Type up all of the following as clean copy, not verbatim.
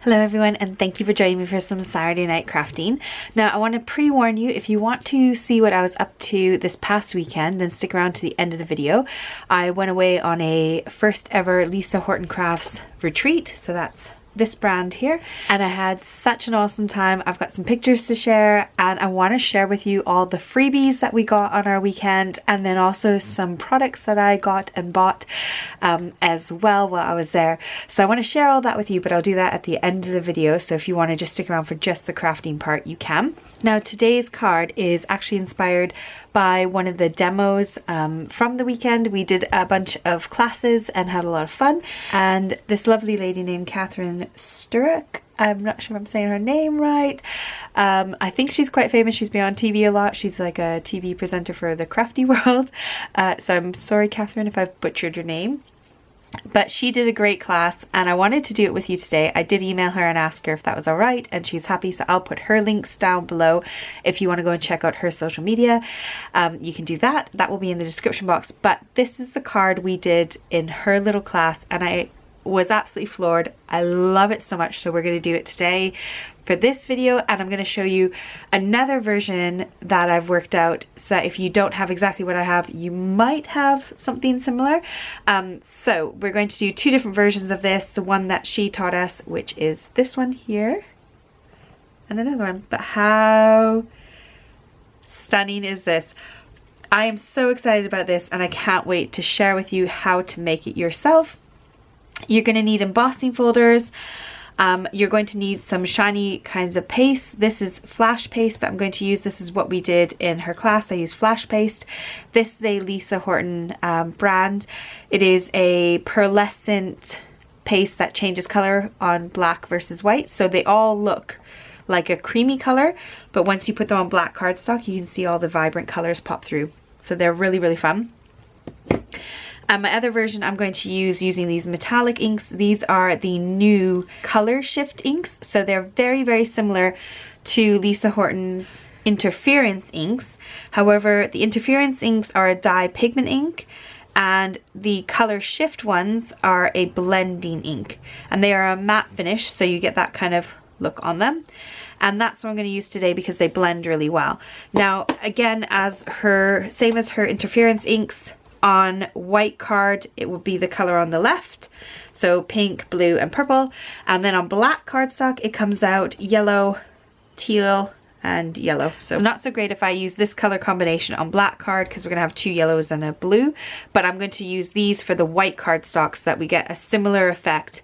Hello everyone, and thank you for joining me for some Saturday night crafting. Now I want to pre-warn you, if you want to see what I was up to this past weekend, then stick around to the end of the video. I went away on a first ever lisahortoncrafts retreat, so that's this brand here, and I had such an awesome time. I've got some pictures to share, and I want to share with you all the freebies that we got on our weekend, and then also some products that I got and bought as well while I was there. So I want to share all that with you, but I'll do that at the end of the video, so if you want to just stick around for just the crafting part, you can. Now today's card is actually inspired by one of the demos from the weekend. We did a bunch of classes and had a lot of fun, and this lovely lady named Catherine Sturrock, I'm not sure if I'm saying her name right. I think she's quite famous. She's been on TV a lot. She's like a TV presenter for the crafty world. So I'm sorry, Catherine, if I've butchered your name. But she did a great class and I wanted to do it with you today. I did email her and ask her if that was all right, and she's happy, so I'll put her links down below if you want to go and check out her social media. You can do that. That will be in the description box. But this is the card we did in her little class and I was absolutely floored. I love it so much, so we're going to do it today for this video, and I'm going to show you another version that I've worked out, so that if you don't have exactly what I have, you might have something similar. So we're going to do two different versions of this, the one that she taught us, which is this one here, and another one. But how stunning is this? I am so excited about this and I can't wait to share with you how to make it yourself. You're going to need embossing folders. You're going to need some shiny kinds of paste. This is Flash paste that I'm going to use. This is what we did in her class. I used Flash paste. This is a Lisa Horton brand. It is a pearlescent paste that changes color on black versus white. So they all look like a creamy color, but once you put them on black cardstock, you can see all the vibrant colors pop through. So they're really, really fun. My other version I'm going to use using these metallic inks. These are the new color shift inks, so they're very, very similar to Lisa Horton's interference inks. However, the interference inks are a dye pigment ink and the color shift ones are a blending ink, and they are a matte finish, so you get that kind of look on them. And that's what I'm going to use today because they blend really well. Now again, same as her interference inks, on white card it will be the color on the left, so pink, blue and purple, and then on black cardstock it comes out yellow, teal and yellow. So not so great if I use this color combination on black card because we're gonna have two yellows and a blue, but I'm going to use these for the white cardstock so that we get a similar effect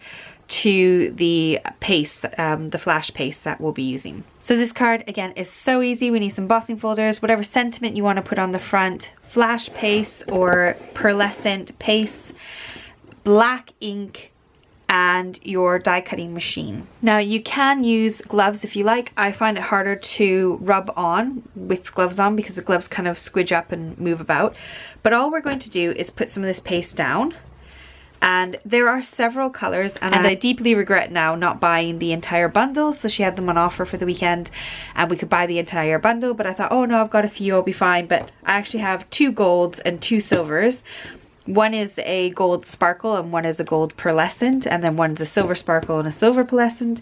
to the paste, the Flash paste that we'll be using. So this card again is so easy. We need some embossing folders, whatever sentiment you want to put on the front, Flash paste or pearlescent paste, black ink, and your die cutting machine. Now you can use gloves if you like. I find it harder to rub on with gloves on because the gloves kind of squidge up and move about. But all we're going to do is put some of this paste down. And there are several colors, and I deeply regret now not buying the entire bundle. So she had them on offer for the weekend and we could buy the entire bundle, but I thought, oh no, I've got a few, I'll be fine. But I actually have two golds and two silvers. One is a gold sparkle and one is a gold pearlescent, and then one's a silver sparkle and a silver pearlescent.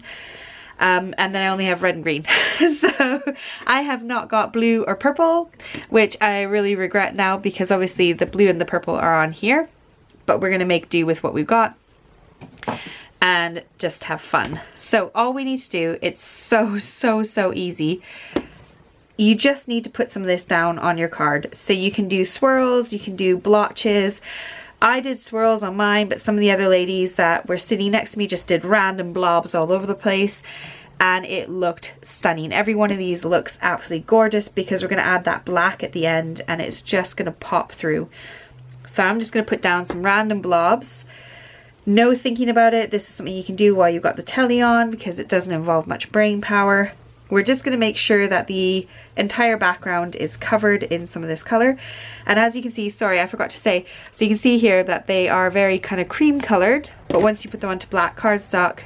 And then I only have red and green. So I have not got blue or purple, which I really regret now because obviously the blue and the purple are on here. But we're going to make do with what we've got and just have fun. So all we need to do, it's so easy. You just need to put some of this down on your card. So you can do swirls, you can do blotches. I did swirls on mine, but some of the other ladies that were sitting next to me just did random blobs all over the place. And it looked stunning. Every one of these looks absolutely gorgeous because we're going to add that black at the end and it's just going to pop through. So I'm just going to put down some random blobs. No thinking about it. This is something you can do while you've got the telly on because it doesn't involve much brain power. We're just going to make sure that the entire background is covered in some of this color. And as you can see, sorry, I forgot to say, so you can see here that they are very kind of cream colored, but once you put them onto black cardstock,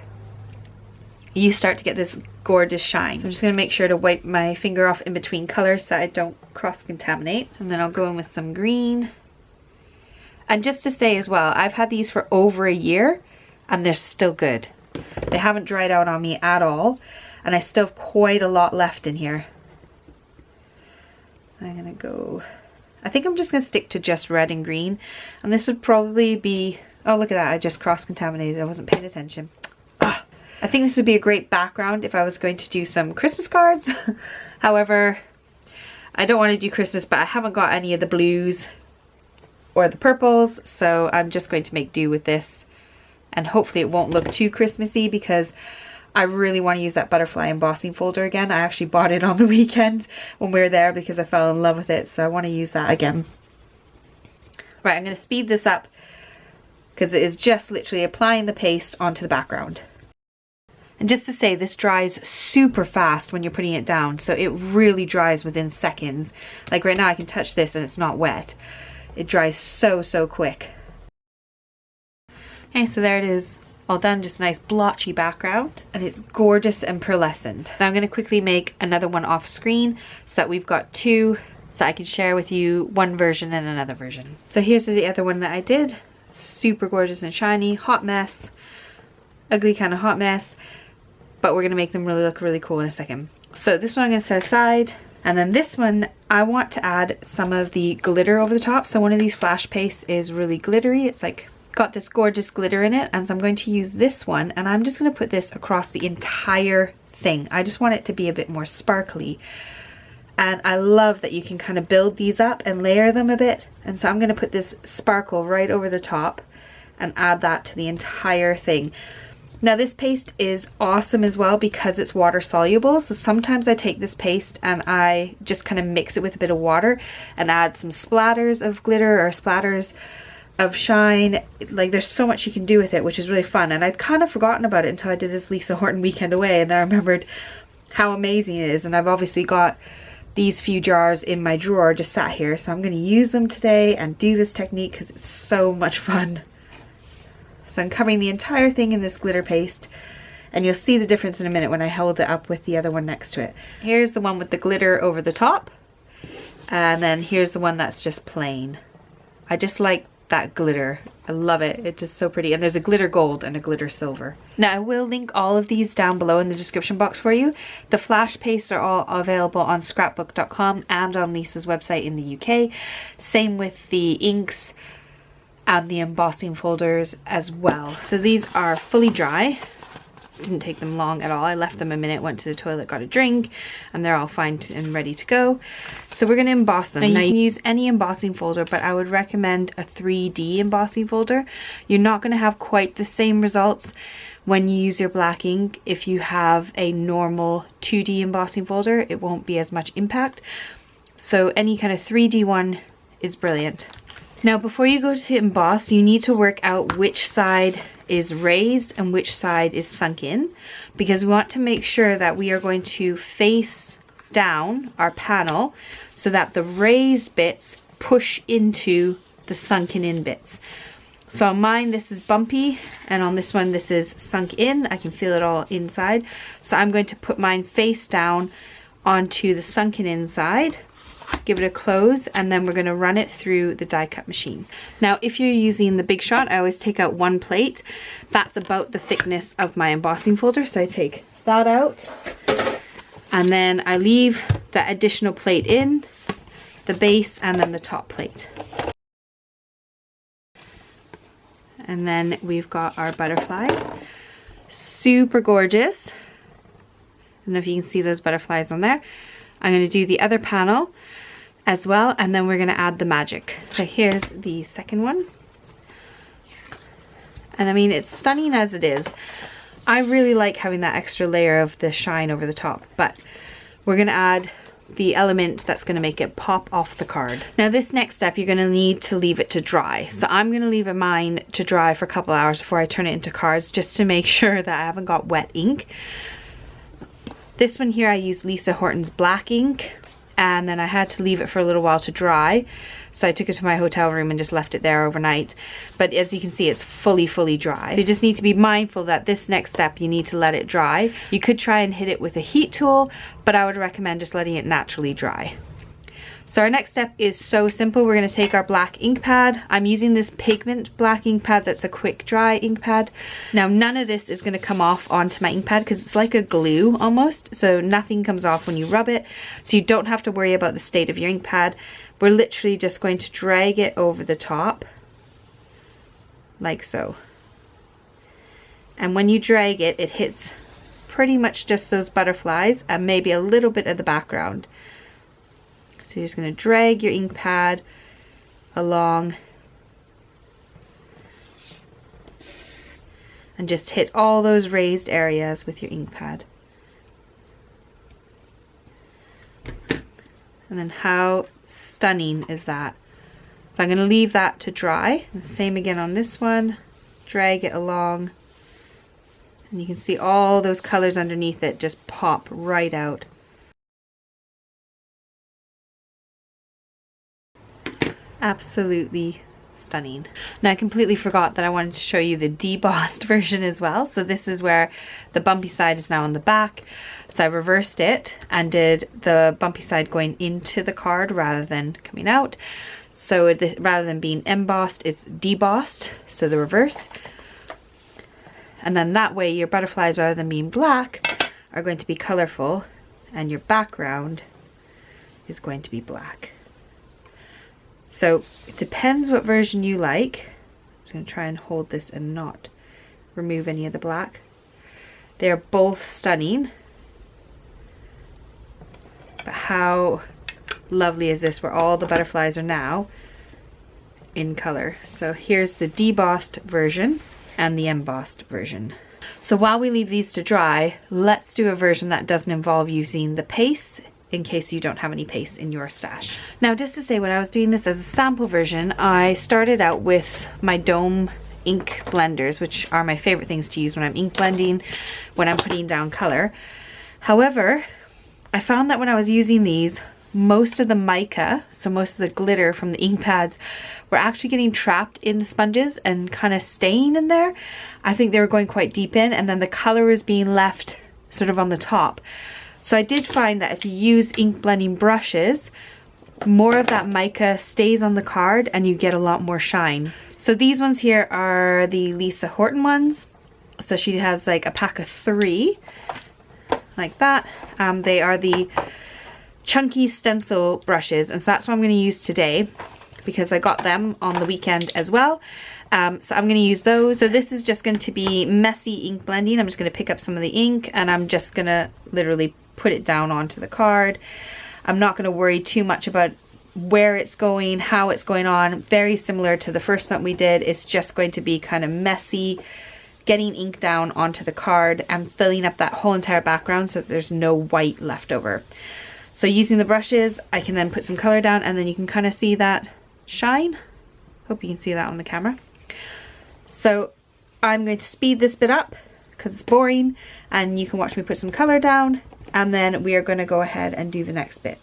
you start to get this gorgeous shine. So I'm just going to make sure to wipe my finger off in between colors so I don't cross-contaminate. And then I'll go in with some green. And just to say as well, I've had these for over a year and they're still good. They haven't dried out on me at all, and I still have quite a lot left in here. I'm gonna go, I think I'm just gonna stick to just red and green, and this would probably be, oh look at that, I just cross-contaminated, I wasn't paying attention. Ah, I think this would be a great background if I was going to do some Christmas cards. However, I don't want to do Christmas, but I haven't got any of the blues or the purples, so I'm just going to make do with this, and hopefully it won't look too Christmassy because I really want to use that butterfly embossing folder again. I actually bought it on the weekend when we were there because I fell in love with it, so I want to use that again. Right, I'm going to speed this up because it is just literally applying the paste onto the background. And just to say, this dries super fast when you're putting it down, so it really dries within seconds. Like right now I can touch this and it's not wet. It dries so quick. Okay, so there it is, all done, just a nice blotchy background, and it's gorgeous and pearlescent. Now I'm going to quickly make another one off screen so that we've got two, so I can share with you one version and another version. So here's the other one that I did. Super gorgeous and shiny, hot mess, ugly kind of hot mess, but we're going to make them really look really cool in a second. So this one I'm going to set aside, and then this one I want to add some of the glitter over the top. So one of these flash pastes is really glittery, it's like got this gorgeous glitter in it, and so I'm going to use this one, and I'm just going to put this across the entire thing. I just want it to be a bit more sparkly, and I love that you can kind of build these up and layer them a bit, and so I'm going to put this sparkle right over the top and add that to the entire thing. Now this paste is awesome as well because it's water soluble, so sometimes I take this paste and I just kind of mix it with a bit of water and add some splatters of glitter or splatters of shine. Like there's so much you can do with it, which is really fun, and I'd kind of forgotten about it until I did this Lisa Horton weekend away, and then I remembered how amazing it is. And I've obviously got these few jars in my drawer just sat here, so I'm going to use them today and do this technique because it's so much fun. So I'm covering the entire thing in this glitter paste, and you'll see the difference in a minute when I hold it up with the other one next to it. Here's the one with the glitter over the top, and then here's the one that's just plain. I just like that glitter. I love it. It's just so pretty. And there's a glitter gold and a glitter silver. Now I will link all of these down below in the description box for you. The flash pastes are all available on scrapbookdotcom and on Lisa's website in the UK. Same with the inks and the embossing folders as well. So these are fully dry. Didn't take them long at all. I left them a minute, went to the toilet, got a drink, and they're all fine and ready to go. So we're going to emboss them. Now you can use any embossing folder, but I would recommend a 3D embossing folder. You're not going to have quite the same results when you use your black ink. If you have a normal 2D embossing folder, it won't be as much impact. So any kind of 3D one is brilliant. Now before you go to emboss, you need to work out which side is raised and which side is sunk in, because we want to make sure that we are going to face down our panel so that the raised bits push into the sunken in bits. So on mine this is bumpy, and on this one this is sunk in. I can feel it all inside. So I'm going to put mine face down onto the sunken inside, give it a close, and then we're going to run it through the die cut machine. Now if you're using the Big Shot, I always take out one plate. That's about the thickness of my embossing folder, so I take that out and then I leave the additional plate in, the base and then the top plate. And then we've got our butterflies, super gorgeous. I don't know if you can see those butterflies on there. I'm going to do the other panel as well, and then we're going to add the magic. So here's the second one, and I mean it's stunning as it is. I really like having that extra layer of the shine over the top, but we're going to add the element that's going to make it pop off the card. Now this next step you're going to need to leave it to dry, so I'm going to leave mine to dry for a couple hours before I turn it into cards, just to make sure that I haven't got wet ink. This one here I use Lisa Horton's black ink, and then I had to leave it for a little while to dry, so I took it to my hotel room and just left it there overnight. But as you can see, it's fully dry. So you just need to be mindful that this next step you need to let it dry. You could try and hit it with a heat tool, but I would recommend just letting it naturally dry. So our next step is so simple. We're going to take our black ink pad. I'm using this pigment black ink pad that's a quick dry ink pad. Now none of this is going to come off onto my ink pad because it's like a glue almost, so nothing comes off when you rub it, so you don't have to worry about the state of your ink pad. We're literally just going to drag it over the top like so, and when you drag it, it hits pretty much just those butterflies and maybe a little bit of the background. So you're just going to drag your ink pad along and just hit all those raised areas with your ink pad. And then how stunning is that? So I'm going to leave that to dry. And same again on this one. Drag it along. And you can see all those colors underneath it just pop right out. Absolutely stunning. Now I completely forgot that I wanted to show you the debossed version as well. So this is where the bumpy side is now on the back. So I reversed it and did the bumpy side going into the card rather than coming out. So rather than being embossed, it's debossed, so the reverse. And then that way your butterflies, rather than being black, are going to be colorful, and your background is going to be black. So it depends what version you like. I'm just going to try and hold this and not remove any of the black. They're both stunning. But how lovely is this where all the butterflies are now in color? So here's the debossed version and the embossed version. So while we leave these to dry, let's do a version that doesn't involve using the paste, in case you don't have any paste in your stash. Now just to say, when I was doing this as a sample version, I started out with my dome ink blenders, which are my favorite things to use when I'm ink blending, when I'm putting down color. However, I found that when I was using these, most of the mica, so most of the glitter from the ink pads, were actually getting trapped in the sponges and kind of staying in there. I think they were going quite deep in, and then the color was being left sort of on the top. So I did find that if you use ink blending brushes, more of that mica stays on the card and you get a lot more shine. So these ones here are the Lisa Horton ones. So she has like a pack of 3, like that. They are the chunky stencil brushes, and so that's what I'm going to use today because I got them on the weekend as well. So I'm going to use those. So this is just going to be messy ink blending. I'm just going to pick up some of the ink and I'm just going to literally put it down onto the card. I'm not going to worry too much about where it's going, how it's going on. Very similar to the first one we did. It's just going to be kind of messy, getting ink down onto the card and filling up that whole entire background so that there's no white left over. So using the brushes, I can then put some color down, and then you can kind of see that shine. Hope you can see that on the camera. So I'm going to speed this bit up because it's boring, and you can watch me put some color down, and then we are going to go ahead and do the next bit.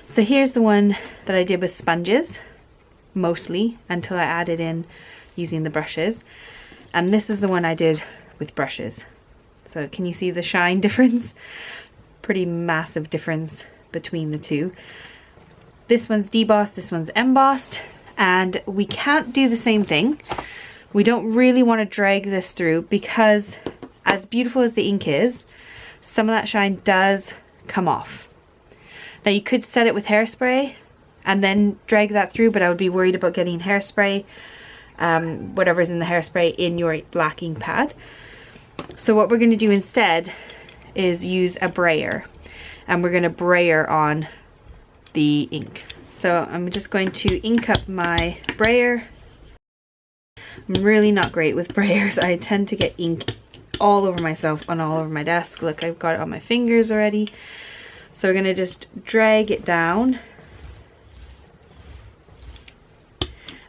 So here's the one that I did with sponges, mostly, until I added in using the brushes. And this is the one I did with brushes. So can you see the shine difference? Pretty massive difference between the two. This one's debossed, this one's embossed, and we can't do the same thing. We don't really want to drag this through because as beautiful as the ink is, some of that shine does come off. Now you could set it with hairspray and then drag that through, but I would be worried about getting hairspray, whatever's in the hairspray, in your black ink pad. So what we're going to do instead is use a brayer, and we're going to brayer on the ink. So I'm just going to ink up my brayer. I'm really not great with brayers. I tend to get ink all over myself and all over my desk. Look, I've got it on my fingers already. So we're going to just drag it down.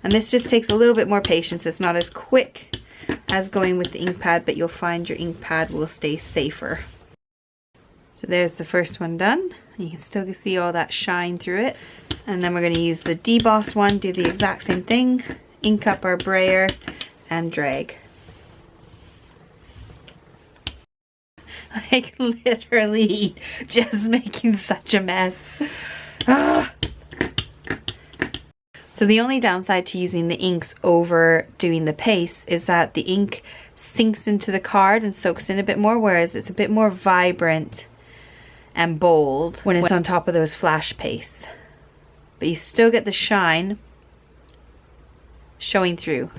And this just takes a little bit more patience. It's not as quick as going with the ink pad, but you'll find your ink pad will stay safer. So there's the first one done. You can still see all that shine through it. And then we're going to use the debossed one, do the exact same thing, ink up our brayer and drag. Like literally just making such a mess. Ah. So the only downside to using the inks over doing the paste is that the ink sinks into the card and soaks in a bit more, whereas it's a bit more vibrant and bold when it's on top of those flash pastes. But you still get the shine showing through.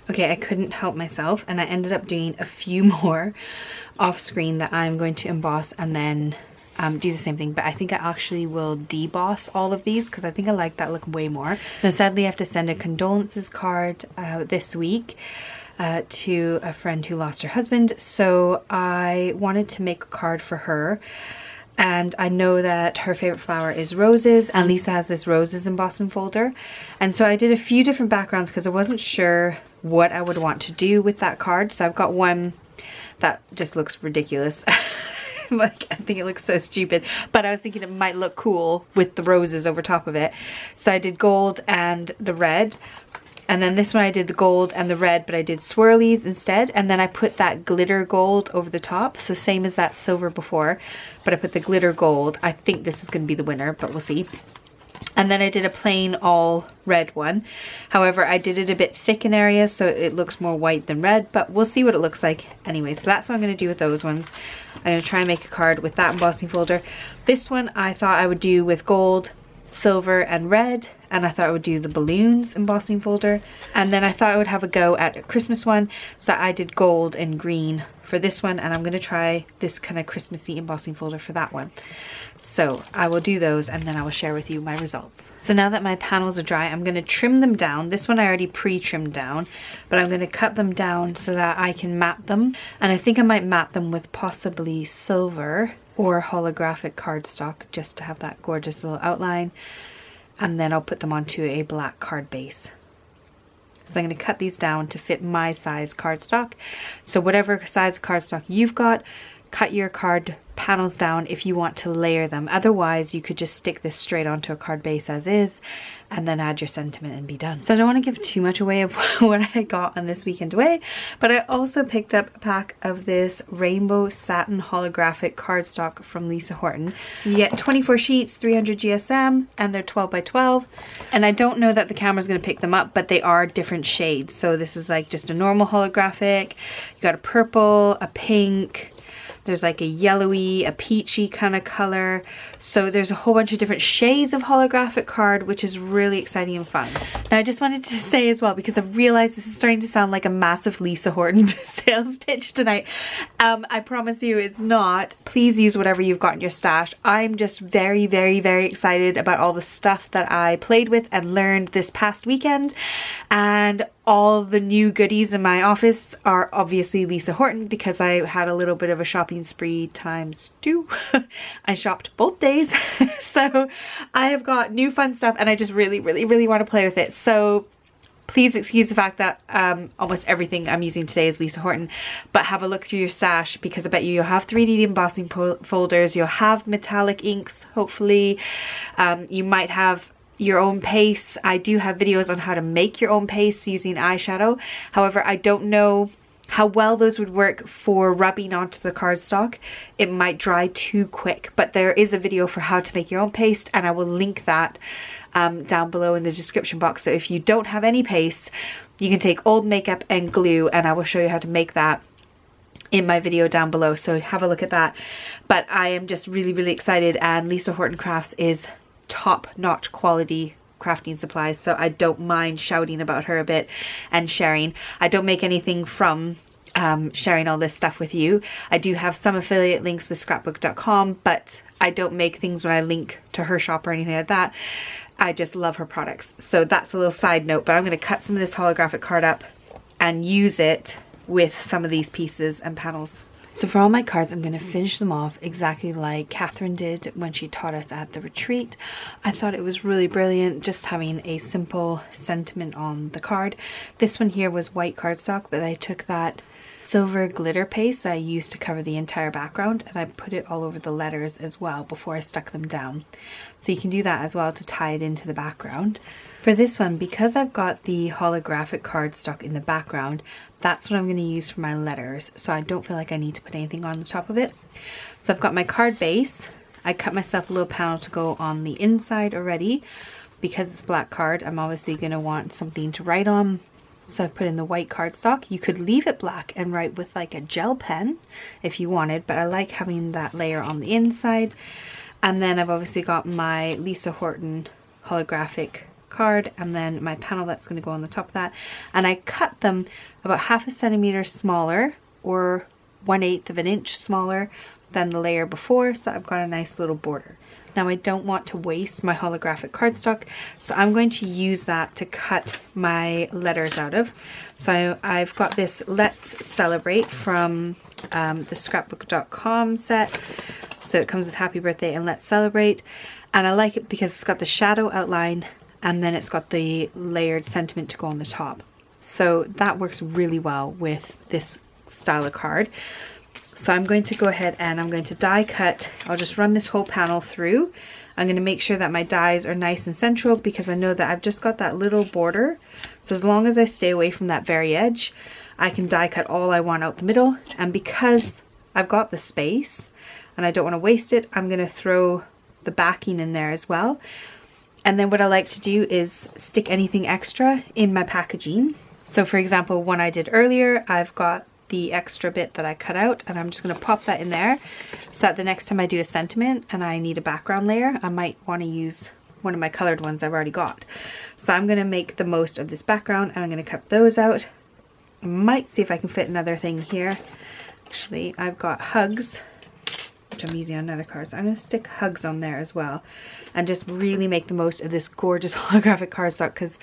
Okay, I couldn't help myself and I ended up doing a few more off screen that I'm going to emboss and then do the same thing, but I think I actually will deboss all of these because I think I like that look way more. Now sadly I have to send a condolences card this week to a friend who lost her husband, so I wanted to make a card for her. And I know that her favorite flower is roses, and Lisa has this roses embossing folder. And so I did a few different backgrounds because I wasn't sure what I would want to do with that card. So I've got one that just looks ridiculous. Like, I think it looks so stupid, but I was thinking it might look cool with the roses over top of it. So I did gold and the red. And then this one I did the gold and the red, but I did swirlies instead. And then I put that glitter gold over the top. So same as that silver before, but I put the glitter gold. I think this is going to be the winner, but we'll see. And then I did a plain all red one. However, I did it a bit thick in areas, so it looks more white than red, but we'll see what it looks like anyway. So that's what I'm going to do with those ones. I'm going to try and make a card with that embossing folder. This one I thought I would do with gold, silver, and red. And I thought I would do the balloons embossing folder. And then I thought I would have a go at a Christmas one. So I did gold and green for this one. And I'm going to try this kind of Christmassy embossing folder for that one. So I will do those and then I will share with you my results. So now that my panels are dry, I'm going to trim them down. This one I already pre-trimmed down, but I'm going to cut them down so that I can matte them. And I think I might matte them with possibly silver or holographic cardstock just to have that gorgeous little outline. And then I'll put them onto a black card base. So I'm going to cut these down to fit my size cardstock. So whatever size cardstock you've got, cut your card panels down if you want to layer them. Otherwise, you could just stick this straight onto a card base as is and then add your sentiment and be done. So I don't want to give too much away of what I got on this weekend away, but I also picked up a pack of this rainbow satin holographic cardstock from Lisa Horton. You get 24 sheets, 300 GSM, and they're 12 by 12. And I don't know that the camera's going to pick them up, but they are different shades. So this is like just a normal holographic. You got a purple, a pink, there's like a yellowy, a peachy kind of color. So there's a whole bunch of different shades of holographic card, which is really exciting and fun. Now I just wanted to say as well, because I've realized this is starting to sound like a massive Lisa Horton sales pitch tonight. I promise you it's not. Please use whatever you've got in your stash. I'm just very, very, very excited about all the stuff that I played with and learned this past weekend. And all the new goodies in my office are obviously Lisa Horton because I had a little bit of a shopping spree times 2. I shopped both days. So I have got new fun stuff and I just really, really, really want to play with it. So please excuse the fact that almost everything I'm using today is Lisa Horton, but have a look through your stash because I bet you'll have 3D embossing folders, you'll have metallic inks, hopefully. You might have your own paste. I do have videos on how to make your own paste using eyeshadow. However, I don't know how well those would work for rubbing onto the cardstock. It might dry too quick, but there is a video for how to make your own paste and I will link that down below in the description box. So if you don't have any paste, you can take old makeup and glue and I will show you how to make that in my video down below. So have a look at that. But I am just really, really excited, and Lisa Horton Crafts is top-notch quality crafting supplies, so I don't mind shouting about her a bit and sharing. I don't make anything from sharing all this stuff with you. I do have some affiliate links with scrapbookdotcom, but I don't make things when I link to her shop or anything like that. I just love her products. So that's a little side note, but I'm going to cut some of this holographic card up and use it with some of these pieces and panels. So for all my cards, I'm going to finish them off exactly like Catherine did when she taught us at the retreat. I thought it was really brilliant just having a simple sentiment on the card. This one here was white cardstock, but I took that silver glitter paste I used to cover the entire background and I put it all over the letters as well before I stuck them down. So you can do that as well to tie it into the background. For this one, because I've got the holographic cardstock in the background, that's what I'm going to use for my letters, so I don't feel like I need to put anything on the top of it. So I've got my card base. I cut myself a little panel to go on the inside already. Because it's black card, I'm obviously going to want something to write on. So I put in the white cardstock. You could leave it black and write with like a gel pen if you wanted, but I like having that layer on the inside. And then I've obviously got my Lisa Horton holographic card, and then my panel that's going to go on the top of that. And I cut them about 1/2 centimeter smaller, or 1/8 of an inch smaller than the layer before, so I've got a nice little border. Now I don't want to waste my holographic cardstock, so I'm going to use that to cut my letters out of. So I've got this Let's Celebrate from the scrapbookdotcom set. So it comes with Happy Birthday and Let's Celebrate. And I like it because it's got the shadow outline, and then it's got the layered sentiment to go on the top. So that works really well with this style of card. So I'm going to go ahead and I'm going to die cut. I'll just run this whole panel through. I'm going to make sure that my dies are nice and central, because I know that I've just got that little border. So as long as I stay away from that very edge, I can die cut all I want out the middle. And because I've got the space and I don't want to waste it, I'm going to throw the backing in there as well. And then what I like to do is stick anything extra in my packaging. So for example, one I did earlier, I've got the extra bit that I cut out, and I'm just going to pop that in there so that the next time I do a sentiment and I need a background layer, I might want to use one of my colored ones I've already got. So I'm going to make the most of this background, and I'm going to cut those out. I might see if I can fit another thing here. Actually, I've got hugs, which I'm using on another card, so I'm going to stick hugs on there as well, and just really make the most of this gorgeous holographic cardstock, because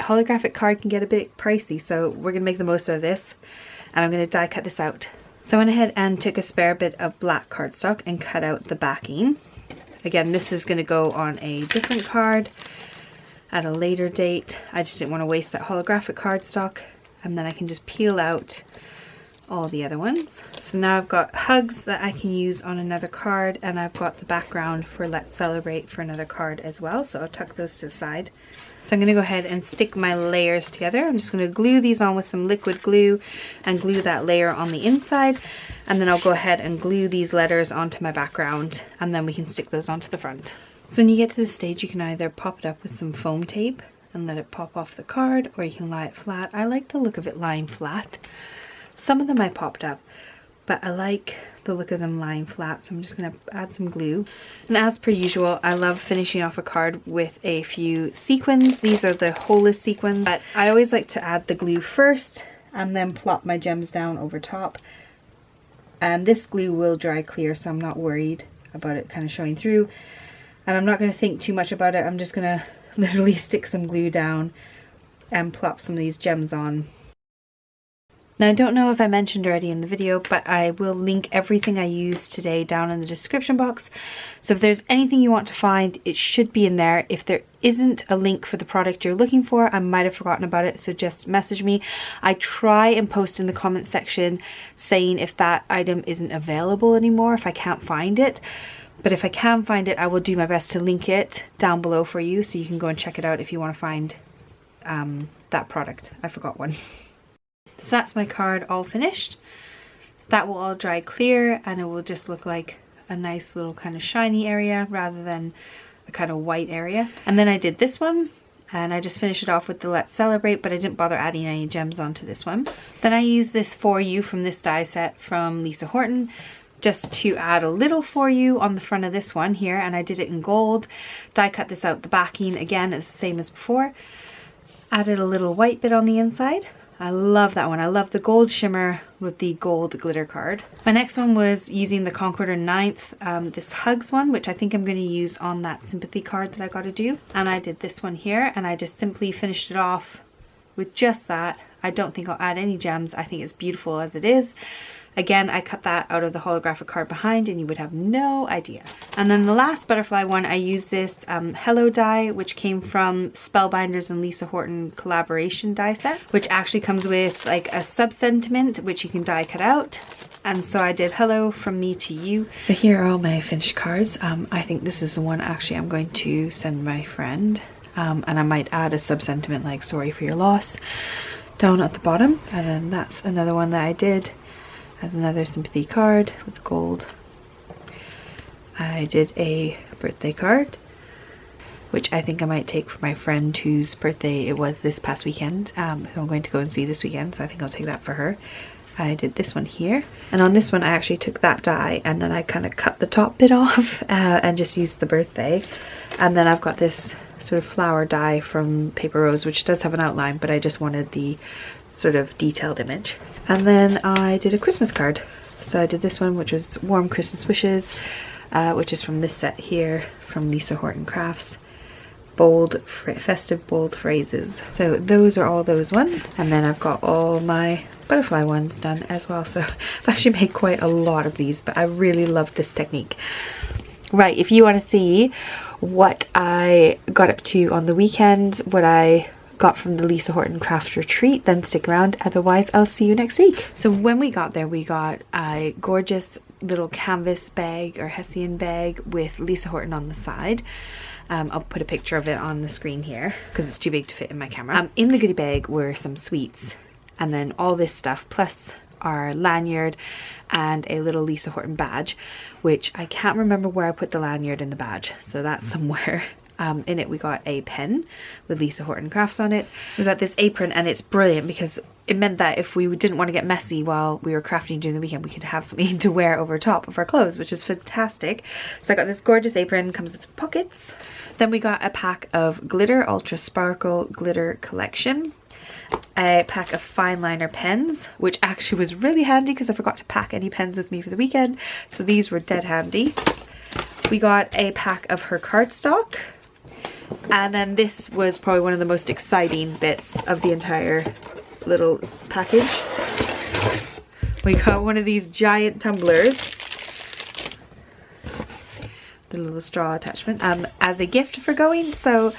holographic card can get a bit pricey, so we're going to make the most of this. And I'm going to die cut this out. So I went ahead and took a spare bit of black cardstock and cut out the backing. Again, this is going to go on a different card at a later date. I just didn't want to waste that holographic cardstock, and then I can just peel out all the other ones. So now I've got hugs that I can use on another card, and I've got the background for Let's Celebrate for another card as well, so I'll tuck those to the side. So I'm going to go ahead and stick my layers together. I'm just going to glue these on with some liquid glue and glue that layer on the inside, and then I'll go ahead and glue these letters onto my background, and then we can stick those onto the front. So when you get to this stage, you can either pop it up with some foam tape and let it pop off the card, or you can lie it flat. I like the look of it lying flat. Some of them I popped up, but I like the look of them lying flat, so I'm just going to add some glue. And as per usual, I love finishing off a card with a few sequins. These are the holeless sequins, but I always like to add the glue first and then plop my gems down over top. And this glue will dry clear, so I'm not worried about it kind of showing through. And I'm not going to think too much about it. I'm just going to literally stick some glue down and plop some of these gems on. Now, I don't know if I mentioned already in the video, but I will link everything I used today down in the description box. So if there's anything you want to find, it should be in there. If there isn't a link for the product you're looking for, I might have forgotten about it, so just message me. I try and post in the comment section saying if that item isn't available anymore, if I can't find it. But if I can find it, I will do my best to link it down below for you, so you can go and check it out if you want to find that product. I forgot one. So that's my card all finished. That will all dry clear, and it will just look like a nice little kind of shiny area rather than a kind of white area. And then I did this one, and I just finished it off with the Let's Celebrate, but I didn't bother adding any gems onto this one. Then I used this For You from this die set from Lisa Horton, just to add a little For You on the front of this one here, and I did it in gold. Die cut this out the backing again, it's the same as before. Added a little white bit on the inside. I love that one. I love the gold shimmer with the gold glitter card. My next one was using the Concord 9th, this Hugs one, which I think I'm going to use on that sympathy card that I got to do. And I did this one here, and I just simply finished it off with just that. I don't think I'll add any gems. I think it's beautiful as it is. Again, I cut that out of the holographic card behind, and you would have no idea. And then the last butterfly one, I used this Hello die, which came from Spellbinders and Lisa Horton collaboration die set, which actually comes with like a sub-sentiment, which you can die cut out. And so I did Hello from me to you. So here are all my finished cards. I think this is the one actually I'm going to send my friend. and I might add a sub-sentiment like sorry for your loss down at the bottom. And then that's another one that I did as another sympathy card with gold. I did a birthday card, which I think I might take for my friend whose birthday it was this past weekend, who I'm going to go and see this weekend, so I think I'll take that for her. I did this one here, and on this one I actually took that die and then I kind of cut the top bit off and just used the birthday. And then I've got this sort of flower die from Paper Rose, which does have an outline, but I just wanted the sort of detailed image. And then I did a Christmas card. So I did this one, which was Warm Christmas Wishes, which is from this set here from Lisahortoncrafts. Bold, festive, bold phrases. So those are all those ones. And then I've got all my butterfly ones done as well. So I've actually made quite a lot of these, but I really love this technique. Right, if you want to see what I got up to on the weekend, what I got from the Lisa Horton Craft Retreat, then stick around. Otherwise, I'll see you next week. So when we got there, we got a gorgeous little canvas bag or Hessian bag with Lisa Horton on the side. I'll put a picture of it on the screen here because it's too big to fit in my camera. In the goodie bag were some sweets and then all this stuff plus our lanyard and a little Lisa Horton badge, which I can't remember where I put the lanyard and the badge, so that's somewhere. In it we got a pen with Lisa Horton Crafts on it. We got this apron, and it's brilliant because it meant that if we didn't want to get messy while we were crafting during the weekend, we could have something to wear over top of our clothes, which is fantastic. So I got this gorgeous apron, comes with pockets. Then we got a pack of glitter, Ultra Sparkle Glitter Collection. A pack of fine liner pens, which actually was really handy because I forgot to pack any pens with me for the weekend, so these were dead handy. We got a pack of her cardstock, and then this was probably one of the most exciting bits of the entire little package. We got one of these giant tumblers, the little straw attachment, as a gift for going. So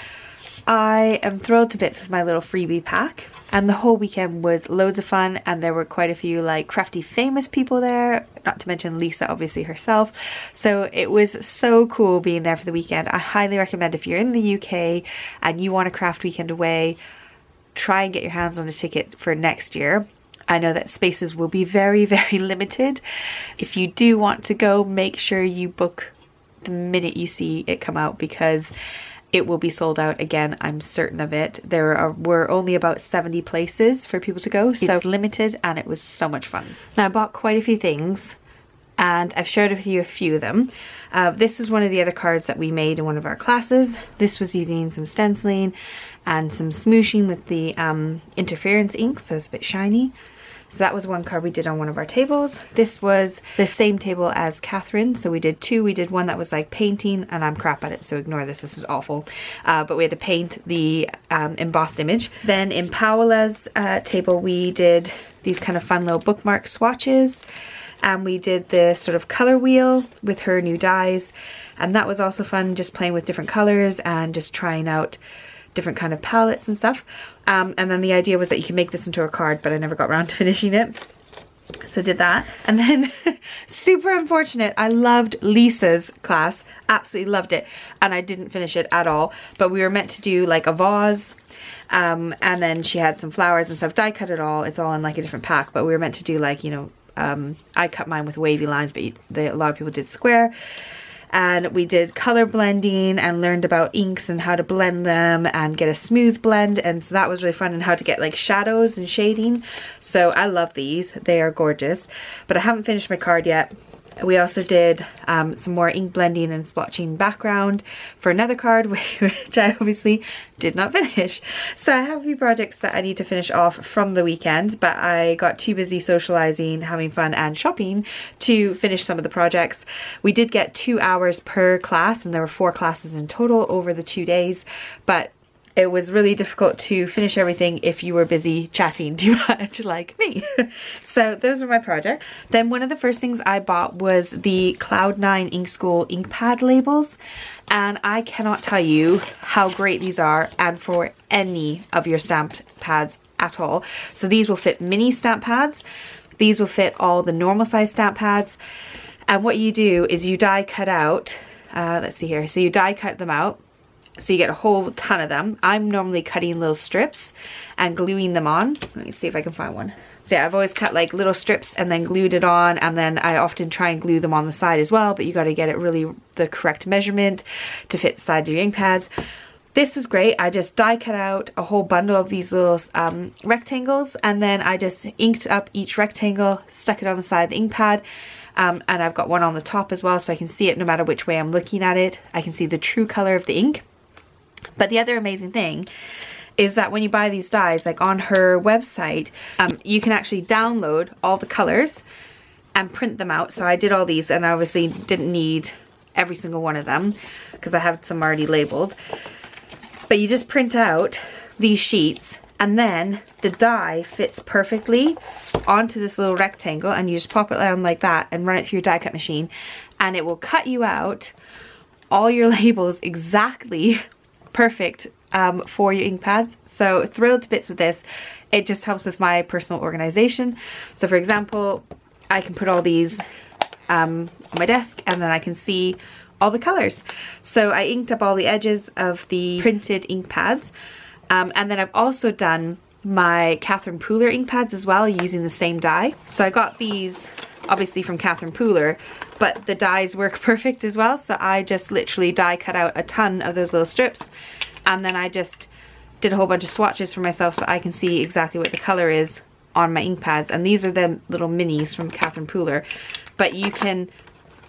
I am thrilled to bits with my little freebie pack. And the whole weekend was loads of fun, and there were quite a few like crafty famous people there, not to mention Lisa obviously herself. So it was so cool being there for the weekend. I highly recommend if you're in the UK and you want a craft weekend away, try and get your hands on a ticket for next year. I know that spaces will be very, very limited. If you do want to go, make sure you book the minute you see it come out because it will be sold out again, I'm certain of it. Were only about 70 places for people to go, so it's limited, and it was so much fun. Now I bought quite a few things and I've shared with you a few of them. This is one of the other cards that we made in one of our classes. This was using some stenciling and some smooshing with the interference ink, so it's a bit shiny. So that was one card we did on one of our tables. This was the same table as Catherine, so we did two. We did one that was like painting, and I'm crap at it, so ignore this, this is awful. But we had to paint the embossed image. Then in Paola's table, we did these kind of fun little bookmark swatches, and we did the sort of color wheel with her new dies, and that was also fun, just playing with different colors and just trying out different kind of palettes and stuff. And then the idea was that you can make this into a card, but I never got around to finishing it. So did that. And then super unfortunate, I loved Lisa's class, absolutely loved it, and I didn't finish it at all. But we were meant to do like a vase, and then she had some flowers and stuff. Die cut it all, it's all in like a different pack, but we were meant to do like, you know, I cut mine with wavy lines, but a lot of people did square. And we did color blending and learned about inks and how to blend them and get a smooth blend, and so that was really fun, and how to get like shadows and shading. So I love these, they are gorgeous, but I haven't finished my card yet. We also did some more ink blending and splotching background for another card, which I obviously did not finish. So I have a few projects that I need to finish off from the weekend, but I got too busy socializing, having fun and shopping to finish some of the projects. We did get 2 hours per class, and there were 4 classes in total over the 2 days, but it was really difficult to finish everything if you were busy chatting too much like me. So those are my projects. Then one of the first things I bought was the Cloud9 Ink School ink pad labels, and I cannot tell you how great these are, and for any of your stamped pads at all. So these will fit mini stamp pads, these will fit all the normal size stamp pads, and what you do is you die cut out, let's see here, so you die cut them out, So you get a whole ton of them. I'm normally cutting little strips and gluing them on. Let me see if I can find one. So yeah, I've always cut like little strips and then glued it on, and then I often try and glue them on the side as well, but you got to get it really the correct measurement to fit the sides of your ink pads. This was great. I just die cut out a whole bundle of these little rectangles, and then I just inked up each rectangle, stuck it on the side of the ink pad, and I've got one on the top as well, so I can see it no matter which way I'm looking at it. I can see the true color of the ink. But the other amazing thing is that when you buy these dies, like on her website, you can actually download all the colors and print them out. So I did all these, and I obviously didn't need every single one of them because I have some already labeled. But you just print out these sheets, and then the die fits perfectly onto this little rectangle, and you just pop it down like that and run it through your die cut machine, and it will cut you out all your labels exactly perfect for your ink pads. So thrilled to bits with this. It just helps with my personal organization. So for example, I can put all these on my desk, and then I can see all the colors. So I inked up all the edges of the printed ink pads, and then I've also done my Catherine Pooler ink pads as well using the same die. So I got these obviously from Catherine Pooler, but the dies work perfect as well. So I just literally die cut out a ton of those little strips, and then I just did a whole bunch of swatches for myself so I can see exactly what the color is on my ink pads. And these are the little minis from Catherine Pooler, but you can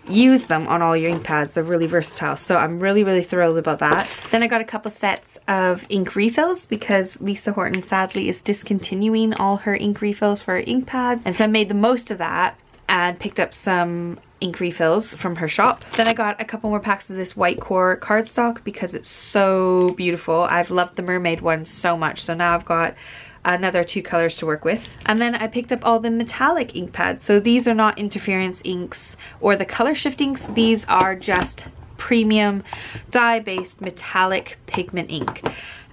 use them on all your ink pads. They're really versatile, so I'm really thrilled about that. Then I got a couple sets of ink refills because Lisa Horton sadly is discontinuing all her ink refills for her ink pads, and so I made the most of that and picked up some ink refills from her shop. Then I got a couple more packs of this white core cardstock because it's so beautiful. I've loved the mermaid one so much, so now I've got another 2 colors to work with. And then I picked up all the metallic ink pads. So these are not interference inks or the color shift inks. These are just premium dye-based metallic pigment ink.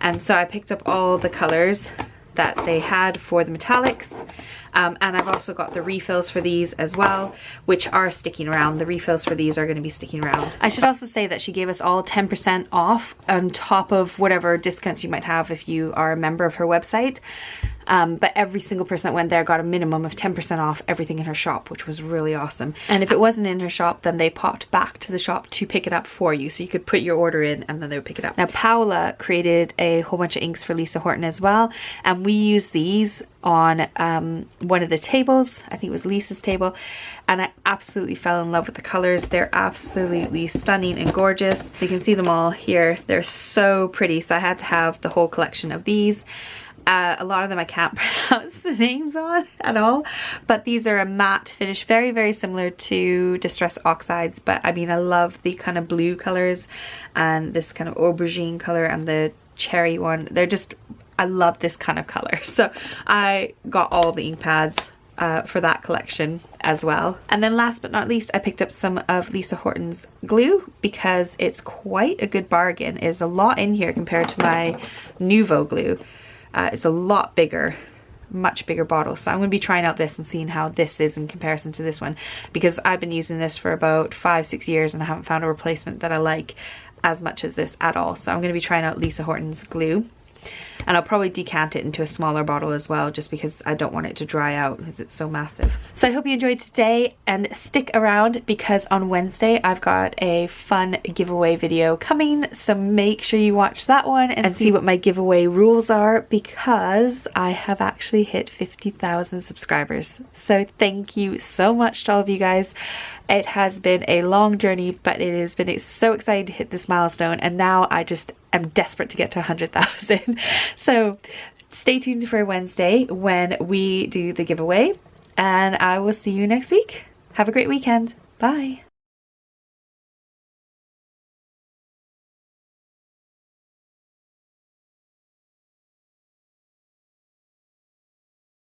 And so I picked up all the colors that they had for the metallics. And I've also got the refills for these as well, which are sticking around. The refills for these are going to be sticking around. I should also say that she gave us all 10% off on top of whatever discounts you might have if you are a member of her website. But every single person that went there got a minimum of 10% off everything in her shop, which was really awesome. And if it wasn't in her shop, then they popped back to the shop to pick it up for you. So you could put your order in and then they would pick it up. Now Paola created a whole bunch of inks for Lisa Horton as well. And we used these on one of the tables. I think it was Lisa's table. And I absolutely fell in love with the colors. They're absolutely stunning and gorgeous. So you can see them all here. They're so pretty. So I had to have the whole collection of these. A lot of them I can't pronounce the names on at all, but these are a matte finish, very similar to Distress Oxides, but I mean I love the kind of blue colors and this kind of aubergine color and the cherry one. They're just, I love this kind of color. So I got all the ink pads for that collection as well. And then last but not least, I picked up some of Lisa Horton's glue because it's quite a good bargain. There's a lot in here compared to my Nuvo glue. It's a lot bigger, much bigger bottle. So I'm going to be trying out this and seeing how this is in comparison to this one, because I've been using this for about 5-6 years and I haven't found a replacement that I like as much as this at all. So I'm going to be trying out Lisa Horton's glue. And I'll probably decant it into a smaller bottle as well, just because I don't want it to dry out because it's so massive. So I hope you enjoyed today, and stick around because on Wednesday I've got a fun giveaway video coming. So make sure you watch that one and see what my giveaway rules are, because I have actually hit 50,000 subscribers. So thank you so much to all of you guys. It has been a long journey, but it has been so exciting to hit this milestone, and now I just am desperate to get to 100,000. So stay tuned for Wednesday when we do the giveaway, and I will see you next week. Have a great weekend. Bye.